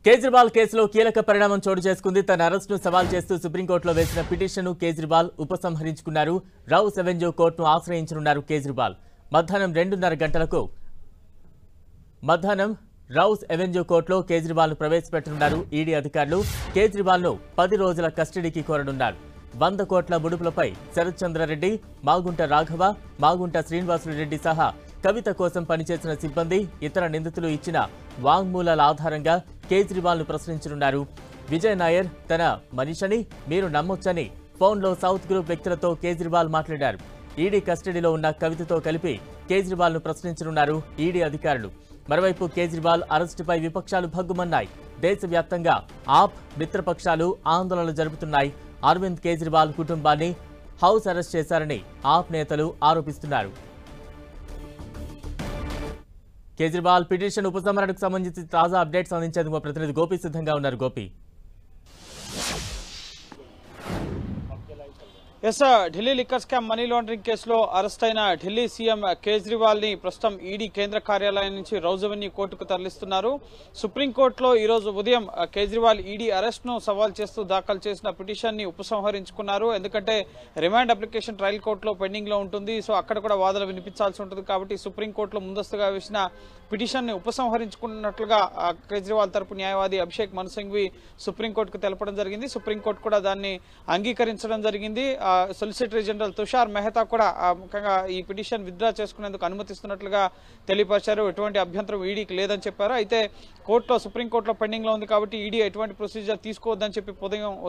కేజ్రీవాల్ కేసులో కీలక పరిణామం చోటు చేసుకుంది. తన అరెస్టును సవాల్ చేస్తూ సుప్రీంకోర్టులో వేసిన పిటిషన్ను కేజ్రీవాల్ ఉపసంహరించుకున్నారు. రౌస్ అవెన్యూ కోర్టును ఆశ్రయించనున్నారు కేజ్రీవాల్. మధ్యాహ్నం 2:30 గంటలకు రౌస్ అవెన్యూ కోర్టులో కేజ్రీవాల్ను ప్రవేశపెట్టనున్నారు ఈడీ అధికారులు. కేజ్రీవాల్ను 10 రోజుల కస్టడీకి కోరనున్నారు. 100 కోట్ల ముడుపులపై శరత్ చంద్రారెడ్డి, మాగుంట రాఘవ, మాగుంట శ్రీనివాసులరెడ్డి సహా కవిత కోసం పనిచేసిన సిబ్బంది, ఇతర నిందితులు ఇచ్చిన వాంగ్మూలాల ఆధారంగా కేజ్రీవాల్ను ప్రశ్నించనున్నారు. విజయ్ నాయర్ తన మనిషిని మీరు నమ్మొచ్చని ఫోన్లో సౌత్ గ్రూప్ వ్యక్తులతో కేజ్రీవాల్ మాట్లాడారు. ఈడీ కస్టడీలో ఉన్న కవితతో కలిపి కేజ్రీవాల్ను ప్రశ్నించనున్నారు ఈడీ అధికారులు. మరోవైపు కేజ్రీవాల్ అరెస్టుపై విపక్షాలు భగ్గుమన్నాయి. దేశవ్యాప్తంగా ఆప్ మిత్రపక్షాలు ఆందోళనలు జరుపుతున్నాయి. అరవింద్ కేజ్రీవాల్ కుటుంబాన్ని హౌస్ అరెస్ట్ చేశారని ఆప్ నేతలు ఆరోపిస్తున్నారు. కేజ్రీవాల్ పిటిషన్ ఉపసంహరణకు సంబంధించి తాజా అప్డేట్స్ అందించేందుకు మా ప్రతినిధి గోపి సిద్ధంగా ఉన్నారు. Gopi, Delhi liquor scam money laundering కేసులో అరెస్ట్ అయిన ఢిల్లీ సీఎం కేజ్రీవాల్ ని ప్రస్తుతం ఈడీ కేంద్ర కార్యాలయం నుంచి రౌస్ అవెన్యూ కోర్టుకు తరలిస్తున్నారు. సుప్రీంకోర్టులో ఈ రోజు ఉదయం కేజ్రీవాల్ ఈడీ అరెస్ట్ ను సవాల్ చేస్తూ దాఖలు చేసిన పిటిషన్ ని ఉపసంహరించుకున్నారు. ఎందుకంటే రిమాండ్ అప్లికేషన్ ట్రయల్ కోర్టులో పెండింగ్ లో ఉంటుంది. సో అక్కడ కూడా వాదనలు వినిపించాల్సి ఉంటుంది. కాబట్టి సుప్రీంకోర్టులో ముందస్తుగా వేసిన పిటిషన్ ని ఉపసంహరించుకున్నట్లుగా కేజ్రీవాల్ తరపు న్యాయవాది అభిషేక్ మను సింఘ్వి సుప్రీంకోర్టుకు తెలపడం జరిగింది. సుప్రీంకోర్టు కూడా దాన్ని అంగీకరించడం జరిగింది. సొలిసిటర్ జనరల్ తుషార్ మెహతా కూడా ముఖ్యంగా ఈ పిటిషన్ విత్డ్రా చేసుకునేందుకు అనుమతిస్తున్నట్లుగా తెలియపరిచారు. ఎటువంటి అభ్యంతరం ఈడీకి లేదని చెప్పారు. అయితే కోర్టులో సుప్రీంకోర్టులో పెండింగ్ లో ఉంది కాబట్టి ఈడీ ఎటువంటి ప్రొసీజర్ తీసుకోవద్దని చెప్పి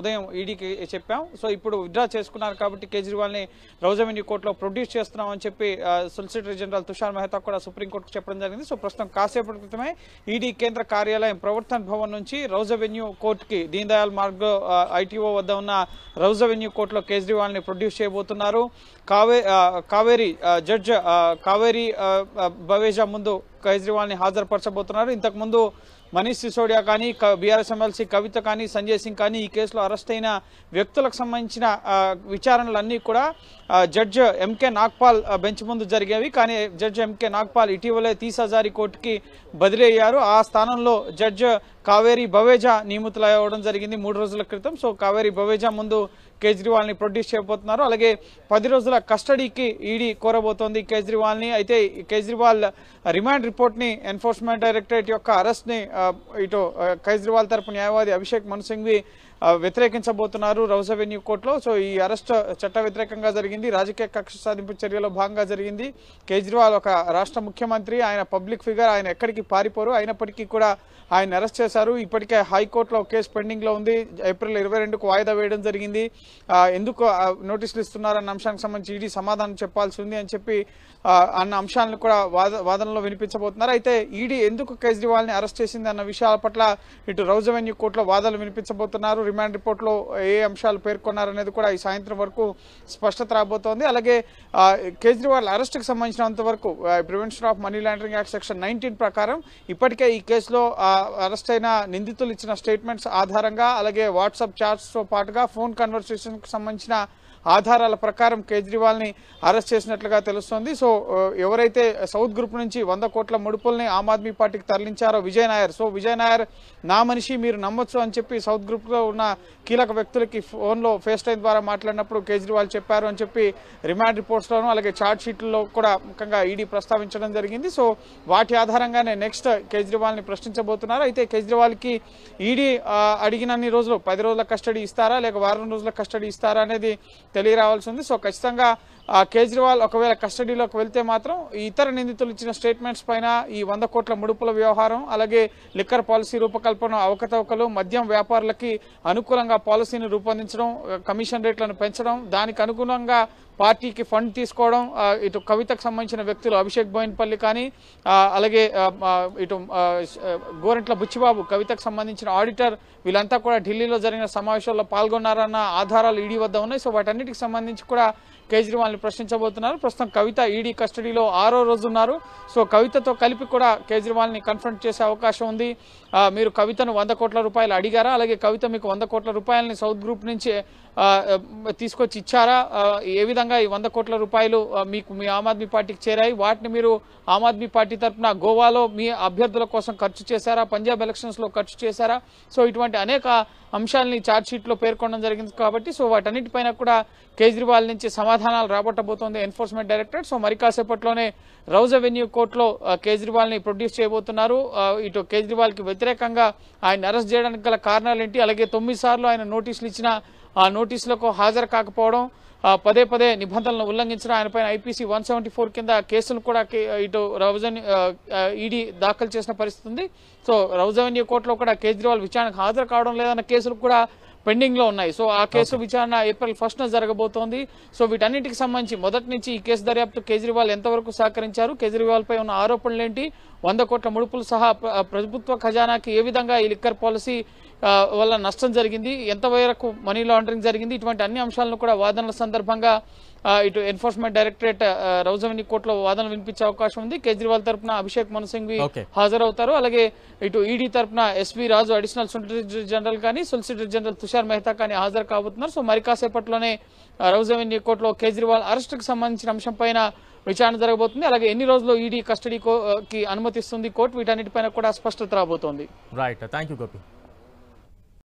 ఉదయం ఈడీకి చెప్పాం. సో ఇప్పుడు విత్డ్రా చేసుకున్నారు కాబట్టి కేజ్రీవాల్ ని రౌస్ అవెన్యూ కోర్టులో ప్రొడ్యూస్ చేస్తున్నామని చెప్పి సొలిసిటర్ జనరల్ తుషార్ మెహతా కూడా సుప్రీంకోర్టుకు చెప్పడం జరిగింది. సో ప్రస్తుతం కాసేపటి క్రితమే ఈడీ కేంద్ర కార్యాలయం ప్రవర్తన్ భవన్ నుంచి రౌస్ అవెన్యూ కోర్టుకి దీన్ దయాల్ మార్గ్ ఐటీఓ వద్ద ఉన్న రౌస్ అవెన్యూ కోర్టులో కేజ్రీవాల్ ని ప్రొడ్యూస్ చేయబోతున్నారు. కావేరీ జడ్జ్ కావేరీ బవేజా ముందు కేజ్రీవాల్ ని హాజరుపరచబోతున్నారు. ఇంతకు ముందు మనీష్ సిసోడియా కానీ, బీఆర్ఎస్ ఎమ్మెల్సీ కవిత కానీ, సంజయ్ సింగ్ కానీ ఈ కేసులో అరెస్ట్ అయిన వ్యక్తులకు సంబంధించిన విచారణలన్నీ కూడా జడ్జ్ ఎంకే నాగ్పాల్ బెంచ్ ముందు జరిగేవి. కానీ జడ్జ్ ఎంకే నాగ్పాల్ ఇటీవలే 30 హజారీ కోర్టుకి బదిలీ అయ్యారు. ఆ స్థానంలో జడ్జ్ కావేరీ బవేజా నియమితులవ్వడం జరిగింది 3 రోజుల క్రితం. సో కావేరీ బవేజా ముందు కేజ్రీవాల్ ని ప్రొడ్యూస్ చేయబోతున్నారు. అలాగే 10 రోజుల కస్టడీకి ఈడీ కోరబోతోంది కేజ్రీవాల్ ని. అయితే కేజ్రీవాల్ రిమాండ్ రిపోర్ట్ ని ఎన్ఫోర్స్మెంట్ డైరెక్టరేట్ యొక్క అరెస్ట్ ని ఇటు కేజ్రీవాల్ తరపు న్యాయవాది అభిషేక్ మను సింఘ్వి వ్యతిరేకించబోతున్నారు రౌస్ అవెన్యూ కోర్టులో. సో ఈ అరెస్ట్ చట్ట వ్యతిరేకంగా జరిగింది, రాజకీయ కక్ష సాధింపు చర్యలో భాగంగా జరిగింది. కేజ్రీవాల్ ఒక రాష్ట్ర ముఖ్యమంత్రి, ఆయన పబ్లిక్ ఫిగర్, ఆయన ఎక్కడికి పారిపోరు. అయినప్పటికీ కూడా ఆయన అరెస్ట్ చేశారు. ఇప్పటికే హైకోర్టులో కేసు పెండింగ్ లో ఉంది. ఏప్రిల్ 22కు వాయిదా వేయడం జరిగింది. ఎందుకు నోటీసులు ఇస్తున్నారన్న అంశానికి సంబంధించి ఈడీ సమాధానం చెప్పాల్సి ఉంది అని చెప్పి అన్న అంశాలను కూడా వాదనలో వినిపించబోతున్నారు. అయితే ఈడీ ఎందుకు కేజ్రీవాల్ ని అరెస్ట్ చేసింది అన్న విషయాల పట్ల ఇటు రౌస్ అవెన్యూ కోర్టులో వాదనలు వినిపించబోతున్నారు. రిమాండ్ రిపోర్ట్ లో ఏ అంశాలు పేర్కొన్నారనేది కూడా ఈ సాయంత్రం వరకు స్పష్టత రాబోతోంది. అలాగే కేజ్రీవాల్ అరెస్ట్ కి సంబంధించినంత వరకు prevention of money laundering act section 19 ప్రకారం ఇప్పటికే ఈ కేసులో అరెస్ట్ అయిన నిందితులు ఇచ్చిన స్టేట్మెంట్స్ ఆధారంగా, అలాగే వాట్సాప్ చాట్స్ తో పాటుగా ఫోన్ కన్వర్సేషన్ కు సంబంధించిన ఆధారాల ప్రకారం కేజ్రీవాల్ ని అరెస్ట్ చేసినట్లుగా తెలుస్తోంది. సో ఎవరైతే సౌత్ గ్రూప్ నుంచి 100 కోట్ల ముడుపుల్ని ఆమ్ ఆద్మీ పార్టీకి తరలించారో విజయ్ నాయర్, సో విజయ్ నాయర్ నా మనిషి మీరు నమ్మొచ్చు అని చెప్పి సౌత్ గ్రూప్ లో ఉన్న కీలక వ్యక్తులకి ఫోన్లో ఫేస్ టైం ద్వారా మాట్లాడినప్పుడు కేజ్రీవాల్ చెప్పారు అని చెప్పి రిమాండ్ రిపోర్ట్స్ లోను అలాగే చార్ట్ షీట్లలో కూడా ముఖ్యంగా ఈడీ ప్రస్తావించడం జరిగింది. సో వాటి ఆధారంగానే నెక్స్ట్ కేజ్రీవాల్ ని ప్రశ్నించబోతున్నారు. అయితే కేజ్రీవాల్ కి ఈడీ అడిగినన్ని రోజులు 10 రోజుల కస్టడీ ఇస్తారా లేక వారం రోజుల కస్టడీ ఇస్తారా అనేది తెలియరావాల్సి ఉంది. సో ఖచ్చితంగా కేజ్రీవాల్ ఒకవేళ కస్టడీలోకి వెళ్తే మాత్రం ఇతర నిందితులు ఇచ్చిన స్టేట్మెంట్స్ పైన ఈ 100 కోట్ల ముడుపుల వ్యవహారం, అలాగే లిక్కర్ పాలసీ రూపకల్పన అవకతవకలు, మద్యం వ్యాపారులకి అనుకూలంగా పాలసీని రూపొందించడం, కమిషన్ రేట్లను పెంచడం, దానికి అనుగుణంగా పార్టీకి ఫండ్ తీసుకోవడం, ఇటు కవితకు సంబంధించిన వ్యక్తులు అభిషేక్ బోయిన్పల్లి కానీ, అలాగే ఇటు గోరెంట్ల బుచ్చిబాబు కవితకు సంబంధించిన ఆడిటర్, వీళ్ళంతా కూడా ఢిల్లీలో జరిగిన సమావేశాల్లో పాల్గొన్నారన్న ఆధారాలు ఈడీ వద్ద ఉన్నాయి. సో వాటన్నిటికి సంబంధించి కూడా కేజ్రీవాల్ని ప్రశ్నించబోతున్నారు. ప్రస్తుతం కవిత ఈడీ కస్టడీలో 6వ రోజు ఉన్నారు. సో కవితతో కలిపి కూడా కేజ్రీవాల్ని కన్ఫ్రంట్ చేసే అవకాశం ఉంది. మీరు కవితను 100 కోట్ల రూపాయలు అడిగారా, అలాగే కవిత మీకు 100 కోట్ల రూపాయలని సౌత్ గ్రూప్ నుంచి తీసుకొచ్చి ఇచ్చారా, ఏ విధంగా ఈ 100 కోట్ల రూపాయలు మీకు మీ ఆమ్ ఆద్మీ పార్టీకి చేరాయి, వాటిని మీరు ఆమ్ ఆద్మీ పార్టీ తరఫున గోవాలో మీ అభ్యర్థుల కోసం ఖర్చు చేశారా, పంజాబ్ ఎలక్షన్స్ లో ఖర్చు చేశారా, సో ఇటువంటి అనేక అంశాలని ఛార్జ్ షీట్ లో పేర్కొనడం జరిగింది. కాబట్టి సో వాటన్నిటిపైన కూడా కేజ్రీవాల్ నుంచి సమాధానాలు రాబట్టబోతోంది ఎన్ఫోర్స్మెంట్ డైరెక్టరేట్. సో మరి కాసేపట్లోనే రౌజ్ అవెన్యూ కోర్టులో కేజ్రీవాల్ ని ప్రొడ్యూస్ చేయబోతున్నారు. ఇటు కేజ్రీవాల్ కి వ్యతిరేకంగా ఆయన అరెస్ట్ చేయడానికి గల కారణాలు ఏంటి, అలాగే 9 సార్లు ఆయన నోటీసులు ఇచ్చిన ఆ నోటీసులకు హాజరు కాకపోవడం, పదే పదే నిబంధనలను ఉల్లంఘించడం, ఆయన పైన ఐపీసీ 174 కింద కేసులు కూడా ఇటు ఈడీ దాఖలు చేసిన పరిస్థితి ఉంది. సో రౌజ్ అవెన్యూ కోర్టులో కూడా కేజ్రీవాల్ విచారణకు హాజరు కావడం లేదన్న కేసులు కూడా పెండింగ్ లో ఉన్నాయి. సో ఆ కేసు విచారణ ఏప్రిల్ 1న జరగబోతోంది. సో వీటన్నిటికి సంబంధించి మొదటి నుంచి ఈ కేసు దర్యాప్తు కేజ్రీవాల్ ఎంతవరకు సహకరించారు, కేజ్రీవాల్ పై ఉన్న ఆరోపణలు ఏంటి, 100 కోట్ల ముడుపులు సహా ప్రభుత్వ ఖజానాకి ఏ విధంగా ఈ లిక్కర్ పాలసీ వల్ల నష్టం జరిగింది, ఎంత మేరకు మనీ లాండరింగ్ జరిగింది, ఇటువంటి అన్ని అంశాలను కూడా వాదనల సందర్భంగా ఇటు ఎన్ఫోర్స్మెంట్ డైరెక్టరేట్ రౌజ్ అవెన్యూ కోర్టులో వాదనలు వినిపించే అవకాశం ఉంది. కేజ్రీవాల్ తరఫున అభిషేక్ మను సింఘ్వి హాజరవుతారు. అలాగే ఇటు ఈడీ తరఫున ఎస్వి రాజు అడిషనల్ సొలిసిటర్ జనరల్ కానీ సొలిసిటర్ జనరల్ తుషార్ మెహతా కానీ హాజరు కాబోతున్నారు. సో మరి కాసేపట్లోనే రౌజ్ అవెన్యూ కోర్టులో కేజ్రీవాల్ అరెస్టుకు సంబంధించిన అంశం పైన విచారణ జరగబోతుంది. అలాగే ఎన్ని రోజులు ఈడీ కస్టడీకి అనుమతిస్తుంది కోర్టు, వీటన్నిటిపైన కూడా స్పష్టత రాబోతోంది. Right, thank you Gopi.